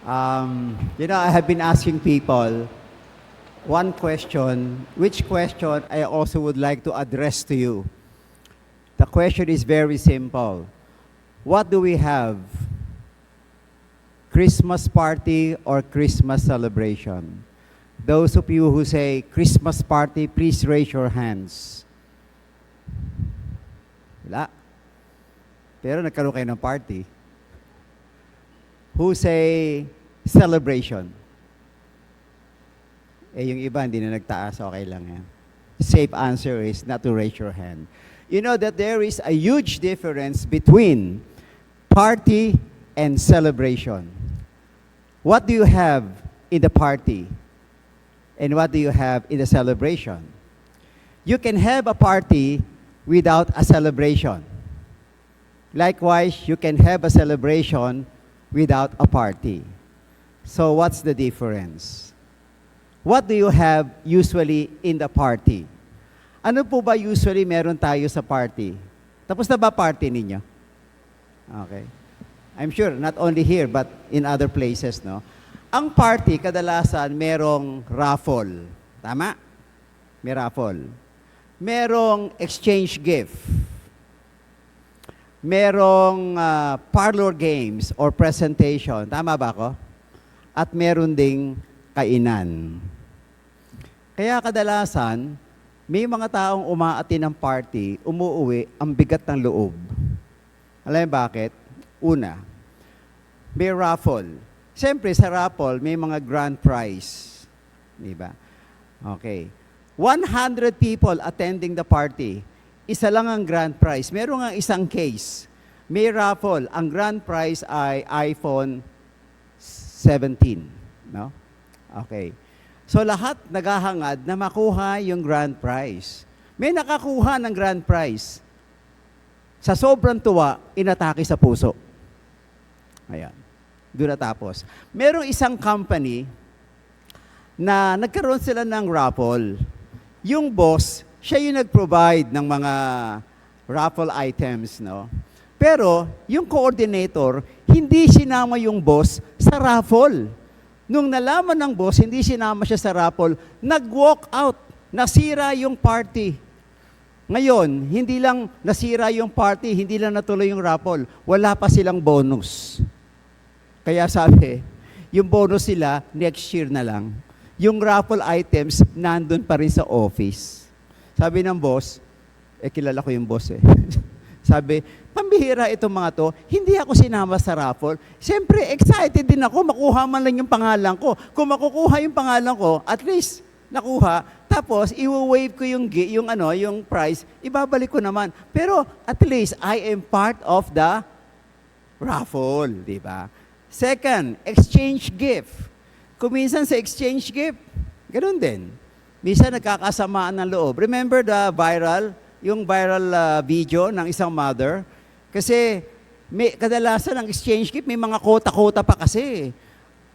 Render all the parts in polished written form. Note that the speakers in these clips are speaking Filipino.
I have been asking people one question, which question I also would like to address to you. The question is very simple. What do we have? Christmas party or Christmas celebration? Those of you who say Christmas party, please raise your hands. Wala. Pero nagkaroon kayo ng party. Who say celebration? Yung iba hindi na nagtaas, okay lang yan. Safe answer is not to raise your hand. You know that there is a huge difference between party and celebration. What do you have in the party? And what do you have in the celebration? You can have a party without a celebration. Likewise, you can have a celebration without a party. So what's the difference? What do you have usually in the party? Ano po ba usually meron tayo sa party? Tapos na ba party ninyo? Okay. I'm sure, not only here, but in other places, no? Ang party, kadalasan, merong raffle. Tama? May raffle. Merong exchange gift. Merong parlor games or presentation. Tama ba ako? At meron ding kainan. Kaya kadalasan, may mga taong umaati ng party, umuuwi, ang bigat ng loob. Alam mo bakit? Una, may raffle. Siyempre, sa raffle, may mga grand prize. Di ba? Okay. 100 people attending the party. Isa lang ang grand prize. Meron nga isang case. May raffle. Ang grand prize ay iPhone 17. No? Okay. So lahat naghahangad na makuha yung grand prize. May nakakuha ng grand prize. Sa sobrang tuwa, inatake sa puso. Ayan. Doon natapos. Merong isang company na nagkaroon sila ng raffle. Yung boss, siya yung nag-provide ng mga raffle items, no? Pero, yung coordinator, hindi sinama yung boss sa raffle. Nung nalaman ng boss, hindi sinama siya sa raffle, nag-walk out, nasira yung party. Ngayon, hindi lang nasira yung party, hindi lang natuloy yung raffle, wala pa silang bonus. Kaya sabi, yung bonus sila, next year na lang. Yung raffle items, nandun pa rin sa office. Sabi ng boss, kilala ko yung boss eh. Sabi, pambihira itong mga to, hindi ako sinama sa raffle. Siyempre, excited din ako, makuha man lang yung pangalan ko. Kung makukuha yung pangalan ko, at least, nakuha. Tapos, i-wave ko yung prize, ibabalik ko naman. Pero, at least, I am part of the raffle, di ba? Second, exchange gift. Kuminsan sa exchange gift, ganun din. Minsan nagkakasamaan ng loob. Remember yung viral video ng isang mother? Kasi kadalasan ng exchange gift, may mga kota-kota pa kasi.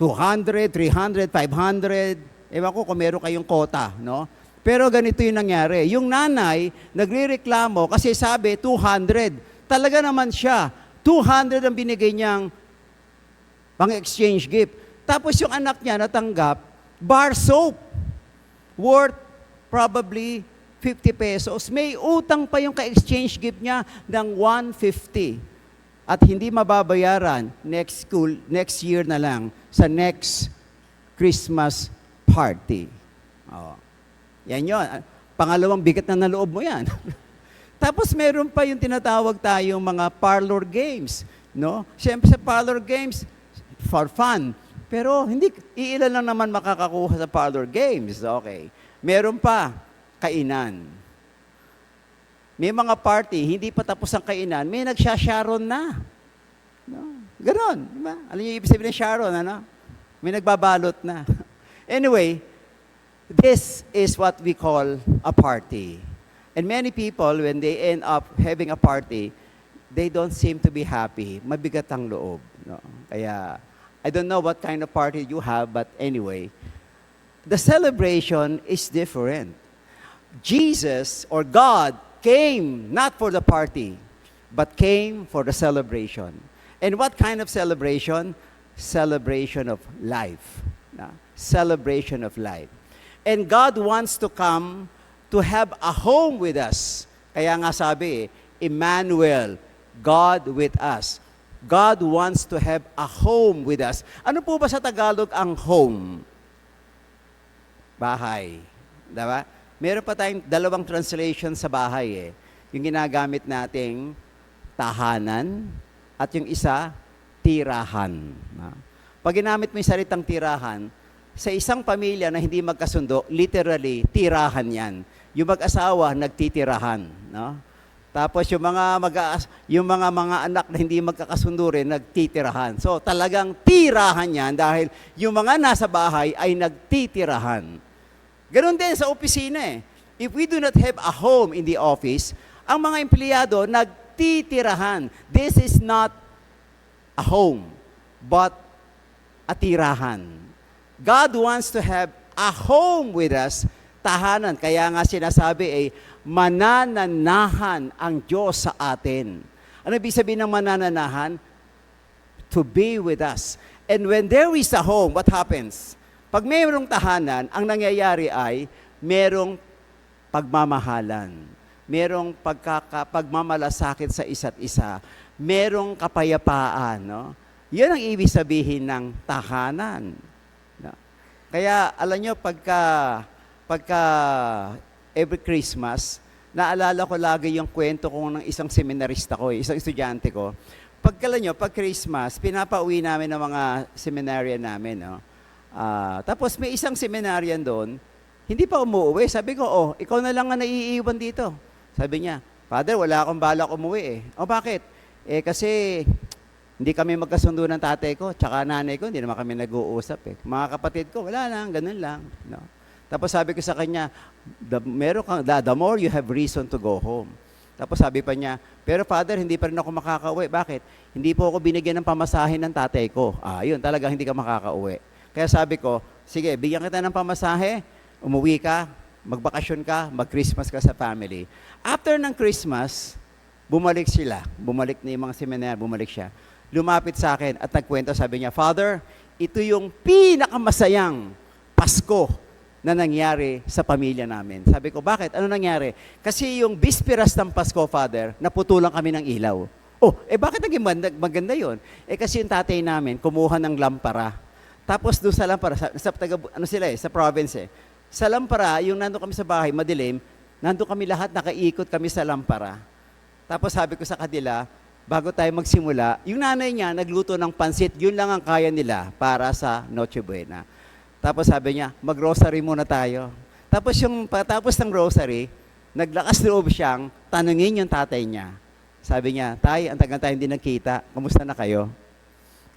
200, 300, 500. Ewan ko kung meron kayong kota, no? Pero ganito yung nangyari. Yung nanay, nagre-reklamo kasi sabi 200. Talaga naman siya. 200 ang binigay niyang pang-exchange gift. Tapos yung anak niya natanggap, bar soap, worth probably 50 pesos. May utang pa yung ka-exchange gift niya ng 150. At hindi mababayaran next year na lang sa next Christmas party. Oh. Yan yun. Pangalawang bigat na naloob mo yan. Tapos meron pa yung tinatawag tayong mga parlor games. No? Siyempre sa parlor games, for fun. Pero hindi, iilan lang naman makakakuha sa parlor games. Okay. Meron pa, kainan. May mga party, hindi pa tapos ang kainan, may nagsha-sharon na. No? Ganon. Diba? Alam niyo yung ibig sabihin ng sharon, ano? May nagbabalot na. Anyway, this is what we call a party. And many people, when they end up having a party, they don't seem to be happy. Mabigat ang loob. No? Kaya, I don't know what kind of party you have, but anyway, the celebration is different. Jesus or God came not for the party, but came for the celebration. And what kind of celebration? celebration of life. Celebration of life. And God wants to come to have a home with us. Kaya nga sabi, Emmanuel, God with us. God wants to have a home with us. Ano po ba sa Tagalog ang home? Bahay. Diba? Meron pa tayong dalawang translation sa bahay eh. Yung ginagamit nating tahanan at yung isa, tirahan. Pag ginamit mo yung salitang tirahan, sa isang pamilya na hindi magkasundo, literally, tirahan yan. Yung mag-asawa, nagtitirahan. No? Tapos yung mga anak na hindi magkakasundo rin, nagtitirahan. So talagang tirahan yan dahil yung mga nasa bahay ay nagtitirahan. Ganon din sa opisina eh. If we do not have a home in the office, ang mga empleyado nagtitirahan. This is not a home, but a tirahan. God wants to have a home with us, tahanan. Kaya nga sinasabi manananahan ang Diyos sa atin. Ano ibig sabihin ng manananahan? To be with us. And when there is a home, what happens? Pag mayroong tahanan, ang nangyayari ay mayroong pagmamahalan, mayroong pagmamalasakit sa isa't isa, mayroong kapayapaan. No? Yan ang ibig sabihin ng tahanan. No? Kaya alam nyo, pagka every Christmas, naalala ko lagi yung kwento ko ng isang seminarista ko, isang estudyante ko. Pag Christmas, pinapauwi namin ng mga seminaryan namin. No? Tapos may isang seminaryan doon, hindi pa umuwi. Sabi ko, ikaw na lang ang naiiwan dito. Sabi niya, Father, wala akong balak umuwi eh. Bakit? Kasi hindi kami magkasundo ng tatay ko, tsaka nanay ko, hindi naman kami nag-uusap eh. Mga kapatid ko, wala lang, ganun lang. No? Tapos sabi ko sa kanya, the more you have reason to go home. Tapos sabi pa niya, pero Father, hindi pa rin ako makakauwi. Bakit? Hindi po ako binigyan ng pamasahe ng tatay ko. Yun, talaga hindi ka makakauwi. Kaya sabi ko, sige, bigyan kita ng pamasahe, umuwi ka, magbakasyon ka, mag-Christmas ka sa family. After ng Christmas, bumalik sila. Bumalik na yung mga seminar, bumalik siya. Lumapit sa akin at nagkwento, sabi niya, Father, ito yung pinakamasayang Pasko na nangyari sa pamilya namin. Sabi ko, bakit? Ano nangyari? Kasi yung bisperas ng Pasko, Father, naputulan kami ng ilaw. Bakit naging maganda yun? Kasi yung tatay namin, kumuha ng lampara. Tapos doon sa lampara, sa province eh. Sa lampara, yung nandun kami sa bahay, madilim, nandun kami lahat, nakaikot kami sa lampara. Tapos sabi ko sa kanila, bago tayo magsimula, yung nanay niya nagluto ng pansit, yun lang ang kaya nila para sa Noche Buena. Tapos sabi niya, mag-rosary muna tayo. Tapos yung patapos ng rosary, naglakas loob siyang tanungin yung tatay niya. Sabi niya, Tay, ang tagal tayo hindi nagkita, kamusta na kayo?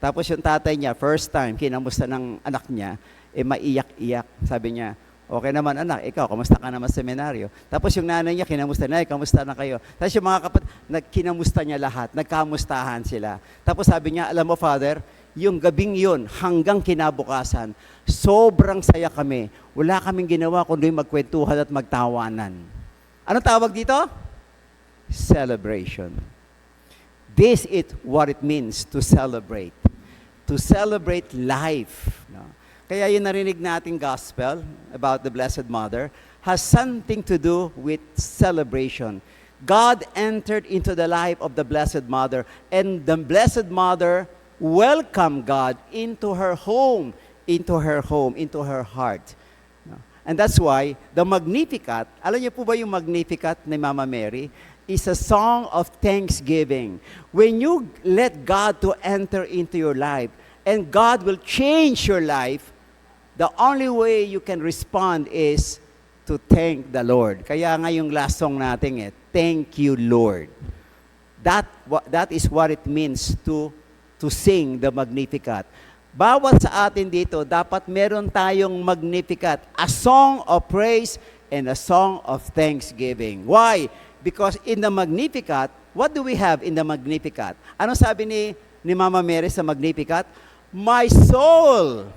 Tapos yung tatay niya, first time, kinamusta ng anak niya, maiyak-iyak. Sabi niya, okay naman anak, ikaw, kamusta ka naman sa seminaryo? Tapos yung nanay niya, kinamusta na, kamusta na kayo? Tapos yung mga kapatid, kinamusta niya lahat, nagkamustahan sila. Tapos sabi niya, alam mo Father, yung gabing yun, hanggang kinabukasan, sobrang saya kami. Wala kaming ginawa kundi magkwentuhan at magtawanan. Anong tawag dito? Celebration. This is what it means to celebrate. To celebrate life. No? Kaya yung narinig nating gospel about the Blessed Mother has something to do with celebration. God entered into the life of the Blessed Mother, and the Blessed Mother welcomed God into her home, into her heart. No? And that's why the Magnificat, alam niyo po ba yung Magnificat ni Mama Mary, is a song of thanksgiving. When you let God to enter into your life, and God will change your life, the only way you can respond is to thank the Lord. Kaya nga yung last song natin thank you, Lord. That is what it means to sing the Magnificat. Bawat sa atin dito, dapat meron tayong Magnificat, a song of praise and a song of thanksgiving. Why? Because in the Magnificat, what do we have in the Magnificat? Ano sabi ni Mama Mary sa Magnificat? My soul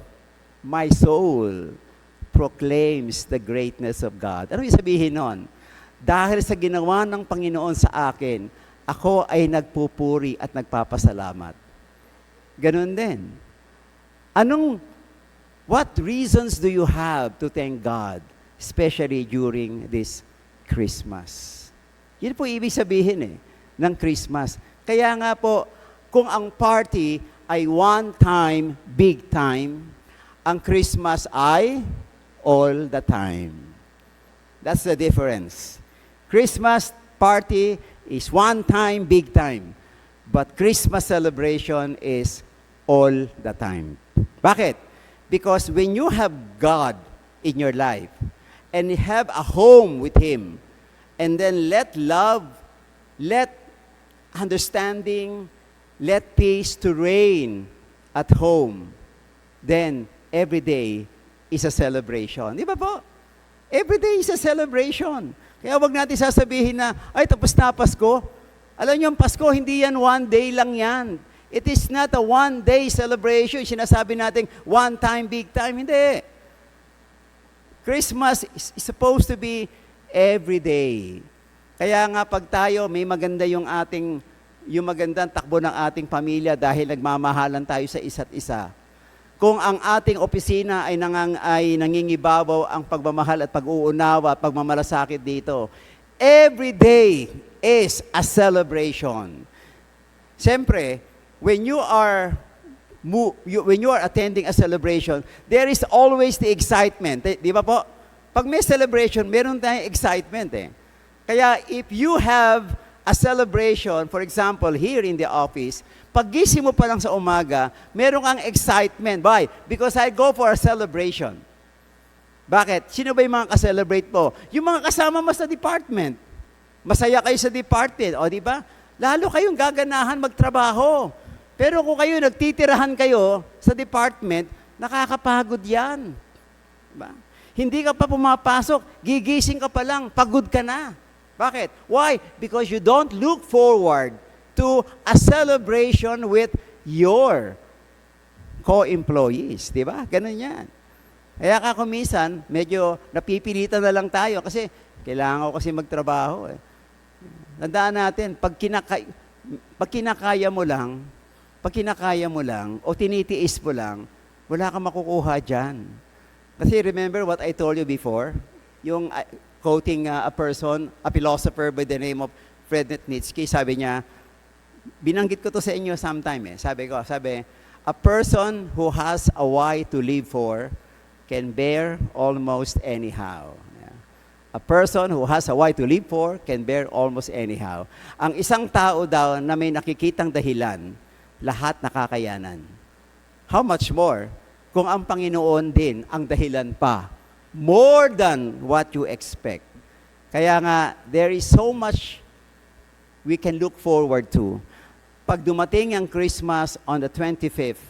proclaims the greatness of God. Ano yung sabihin nun? Dahil sa ginawa ng Panginoon sa akin, ako ay nagpupuri at nagpapasalamat. Ganun din. What reasons do you have to thank God, especially during this Christmas? Yun po ibig sabihin ng Christmas. Kaya nga po, kung ang party ay one time, big time, ang Christmas ay all the time. That's the difference. Christmas party is one time, big time. But Christmas celebration is all the time. Bakit? Because when you have God in your life and you have a home with Him, and then let love, let understanding, let peace to reign at home, then every day is a celebration. Di ba po? Every day is a celebration. Kaya wag natin sasabihin na, ay tapos na Pasko. Alam niyo, ang Pasko, hindi yan one day lang yan. It is not a one-day celebration. Sinasabi natin, one time, big time. Hindi. Christmas is supposed to be every day. Kaya nga pag tayo, may maganda yung magandang takbo ng ating pamilya dahil nagmamahalan tayo sa isa't isa. Kung ang ating opisina ay nangingibabaw ang pagmamahal at pag-uunawa at pagmamalasakit dito, every day is a celebration. Siyempre, when you are attending a celebration, there is always the excitement. Di ba po? Pag may celebration, meron tayong excitement Kaya if you have a celebration, for example, here in the office, paggising mo pa lang sa umaga, meron kang excitement. Why? Because I go for a celebration. Bakit? Sino ba yung mga ka-celebrate po? Yung mga kasama mo sa department. Masaya kayo sa department, o di ba? Lalo kayong gaganahan magtrabaho. Pero kung kayo nagtitirahan kayo sa department, nakakapagod yan. Diba? Hindi ka pa pumapasok, gigising ka pa lang, pagod ka na. Bakit? Why? Because you don't look forward to a celebration with your co-employees. Diba? Ganun yan. Kaya kumisan, medyo napipilitan na lang tayo kasi kailangan ko kasi magtrabaho. Tandaan natin, pag kinakaya mo lang, o tinitiis mo lang, wala kang makukuha dyan. Kasi remember what I told you before? Yung quoting a philosopher by the name of Friedrich Nietzsche, sabi niya, binanggit ko to sa inyo sometime Sabi, a person who has a why to live for can bear almost anyhow. A person who has a why to live for can bear almost anyhow. Ang isang tao daw na may nakikitang dahilan, lahat nakakayanan. How much more kung ang Panginoon din ang dahilan pa, more than what you expect. Kaya nga, there is so much we can look forward to. Pag dumating ang Christmas on the 25th,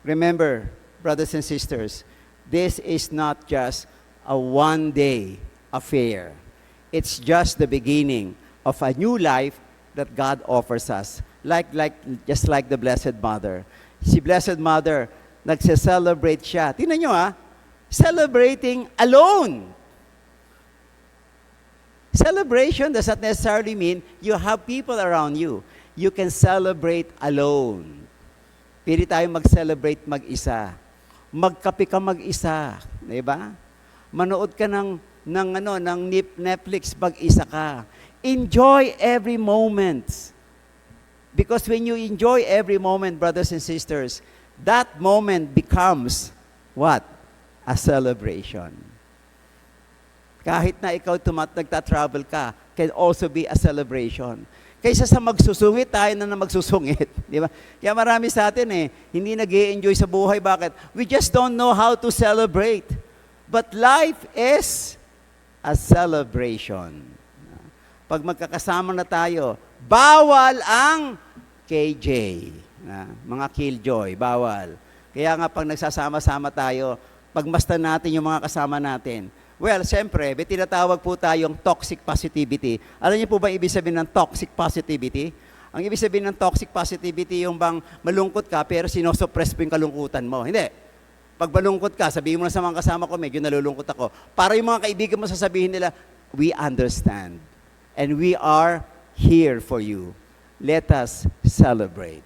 remember, brothers and sisters, this is not just a one-day affair. It's just the beginning of a new life that God offers us. Just like the Blessed Mother. Si Blessed Mother, nagse-celebrate siya. Tingnan nyo celebrating alone. Celebration does not necessarily mean you have people around you. You can celebrate alone. Pili tayo mag-celebrate mag-isa. Magkape ka mag-isa. Diba? Manood ka ng Netflix mag-isa ka. Enjoy every moment. Because when you enjoy every moment, brothers and sisters, that moment becomes what? A celebration. Kahit na ikaw nagta-travel ka, can also be a celebration. Kaysa sa magsusungit, tayo na magsusungit. Di ba? Kaya marami sa atin hindi nag-i-enjoy sa buhay. Bakit? We just don't know how to celebrate. But life is a celebration. Pag magkakasama na tayo, bawal ang KJ. Mga killjoy, bawal. Kaya nga pag nagsasama-sama tayo, pagmasdan natin yung mga kasama natin. Well, siyempre, may tinatawag po tayong toxic positivity. Alam niyo po ba ibig sabihin ng toxic positivity? Ang ibig sabihin ng toxic positivity, yung bang malungkot ka pero sinosuppress mo yung kalungkutan mo. Hindi. Pag malungkot ka, sabihin mo na sa mga kasama ko, medyo nalulungkot ako. Para yung mga kaibigan mo sasabihin nila, we understand. And we are here for you. Let us celebrate.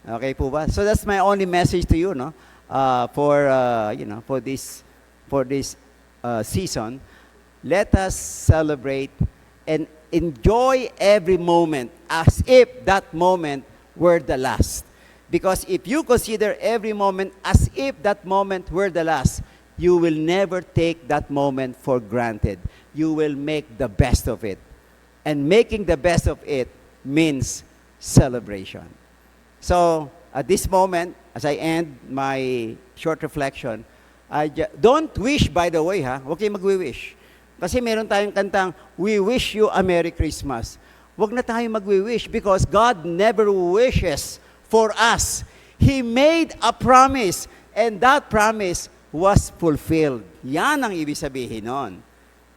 Okay po ba? So that's my only message to you, no? for this season, let us celebrate and enjoy every moment as if that moment were the last. Because if you consider every moment as if that moment were the last, you will never take that moment for granted. You will make the best of it. And making the best of it means celebration. So, at this moment, as I end my short reflection, don't wish, by the way, ha? Huwag kayong mag-wish. Kasi meron tayong kantang, we wish you a Merry Christmas. Huwag na tayo mag-wish because God never wishes for us. He made a promise and that promise was fulfilled. Yan ang ibig sabihin nun.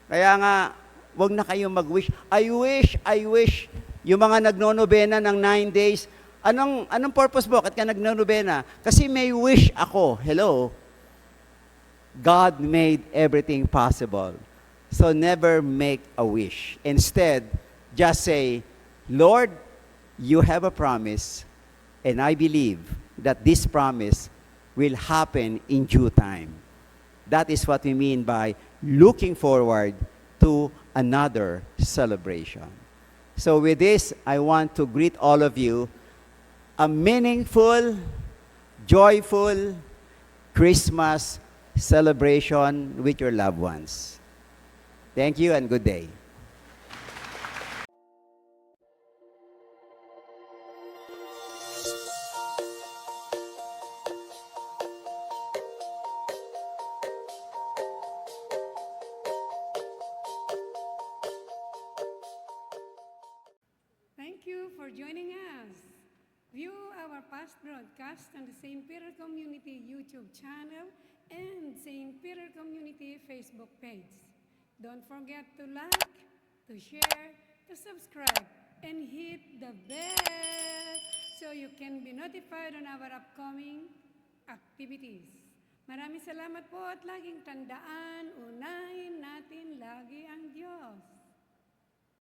Kaya nga, huwag na kayong mag-wish. I wish, yung mga nagnonobena ng 9 days, anong purpose mo? Bakit ka nagnonobena? Kasi may wish ako. Hello? God made everything possible. So never make a wish. Instead, just say, Lord, you have a promise, and I believe that this promise will happen in due time. That is what we mean by looking forward to another celebration. So with this, I want to greet all of you a meaningful, joyful Christmas celebration with your loved ones. Thank you and good day. Thank you for joining us. View our past broadcast on the St. Peter Community YouTube channel and St. Peter Community Facebook page. Don't forget to like, to share, to subscribe, and hit the bell so you can be notified on our upcoming activities. Maraming salamat po at laging tandaan, unahin natin lagi ang Diyos.